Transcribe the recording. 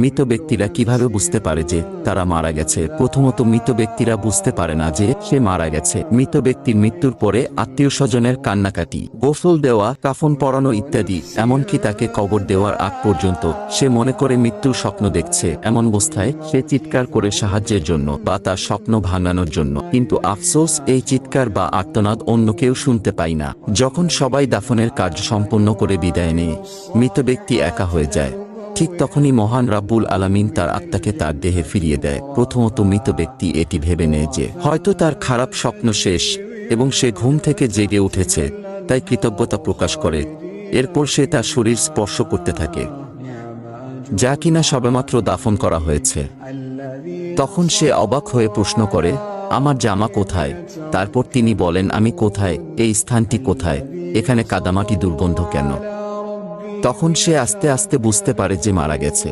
মৃত ব্যক্তিরা কিভাবে বুঝতে পারে যে তারা মারা গেছে? প্রথমত, মৃত ব্যক্তিরা বুঝতে পারে না যে সে মারা গেছে। মৃত ব্যক্তির মৃত্যুর পরে আত্মীয় স্বজনের কান্নাকাটি, গোসল দেওয়া, কাফন পরানো ইত্যাদি, এমনকি তাকে কবর দেওয়ার আগ পর্যন্ত সে মনে করে মৃত্যুর স্বপ্ন দেখছে। এমন অবস্থায় সে চিৎকার করে সাহায্যের জন্য বা তার স্বপ্ন ভাঙানোর জন্য। কিন্তু আফসোস, এই চিৎকার বা আর্তনাদ অন্য কেউ শুনতে পায় না। যখন সবাই দাফনের কাজ সম্পন্ন করে বিদায় নেয়, মৃত ব্যক্তি একা হয়ে যায়। ঠিক তখনই মহান রাব্বুল আলামিন তার আত্মাকে তার দেহে ফিরিয়ে দেয়। প্রথমত, মৃত ব্যক্তি এটি ভেবে নেয় যে হয়তো তার খারাপ স্বপ্ন শেষ এবং সে ঘুম থেকে জেগে উঠেছে, তাই কৃতজ্ঞতা প্রকাশ করে। এরপর সে তার শরীর স্পর্শ করতে থাকে, যা কিনা সবেমাত্র দাফন করা হয়েছে। তখন সে অবাক হয়ে প্রশ্ন করে, আমার জামা কোথায়? তারপর তিনি বলেন, আমি কোথায়? এই স্থানটি কোথায়? এখানে কাদামাটি দুর্গন্ধ কেন? তখন সে আস্তে আস্তে বুঝতে পারে যে মারা গেছে।